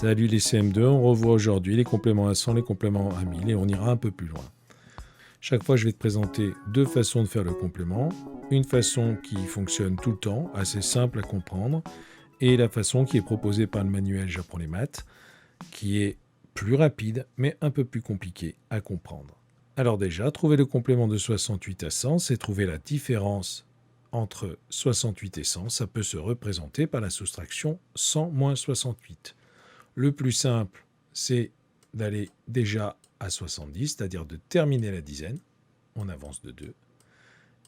Salut les CM2, on revoit aujourd'hui les compléments à 100, les compléments à 1000 et on ira un peu plus loin. Chaque fois, je vais te présenter deux façons de faire le complément. Une façon qui fonctionne tout le temps, assez simple à comprendre, et la façon qui est proposée par le manuel J'apprends les maths, qui est plus rapide, mais un peu plus compliqué à comprendre. Alors déjà, trouver le complément de 68 à 100, c'est trouver la différence entre 68 et 100. Ça peut se représenter par la soustraction 100 moins 68. Le plus simple, c'est d'aller déjà à 70, c'est-à-dire de terminer la dizaine. On avance de 2.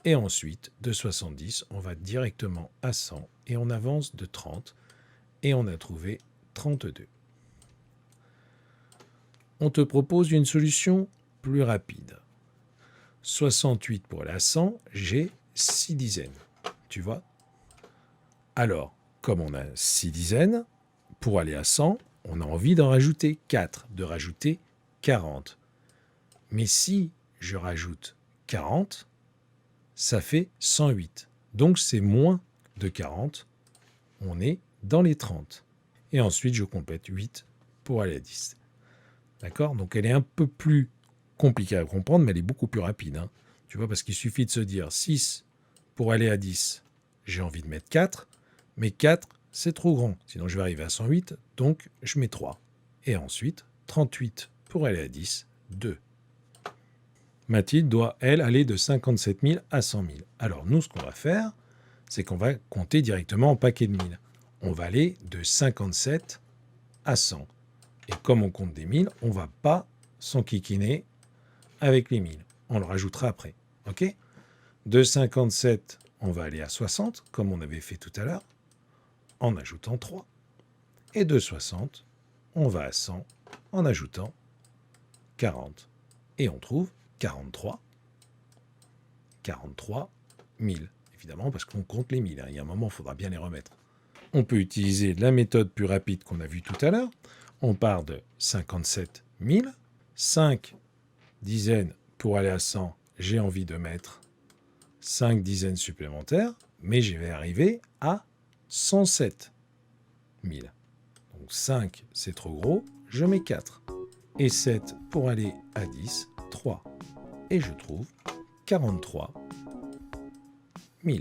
Et ensuite, de 70, on va directement à 100 et on avance de 30. Et on a trouvé 32. On te propose une solution plus rapide. 68 pour aller à 100, j'ai 6 dizaines. Tu vois? Alors, comme on a 6 dizaines, pour aller à 100, on a envie d'en rajouter 4, de rajouter 40. Mais si je rajoute 40, ça fait 108. Donc c'est moins de 40. On est dans les 30. Et ensuite, je complète 8 pour aller à 10. D'accord? Donc elle est un peu plus compliquée à comprendre, mais elle est beaucoup plus rapide. Hein. Tu vois, parce qu'il suffit de se dire 6 pour aller à 10. J'ai envie de mettre 4, mais 4, c'est trop grand. Sinon, je vais arriver à 108, donc je mets 3. Et ensuite, 38 pour aller à 10, 2. Mathilde doit, elle, aller de 57 000 à 100 000. Alors, nous, ce qu'on va faire, c'est qu'on va compter directement en paquets de 1000. On va aller de 57 à 100. Et comme on compte des 1000, on ne va pas s'enquiquiner avec les 1000. On le rajoutera après. OK ? De 57, on va aller à 60, comme on avait fait tout à l'heure, en ajoutant 3. Et de 60, on va à 100 en ajoutant 40. Et on trouve 43. 43 1000. Évidemment, parce qu'on compte les 1000. Hein. Il y a un moment, il faudra bien les remettre. On peut utiliser la méthode plus rapide qu'on a vue tout à l'heure. On part de 57 000. 5 dizaines pour aller à 100. J'ai envie de mettre 5 dizaines supplémentaires, mais je vais arriver à 107 000. Donc 5, c'est trop gros, je mets 4. Et 7 pour aller à 10, 3. Et je trouve 43 000.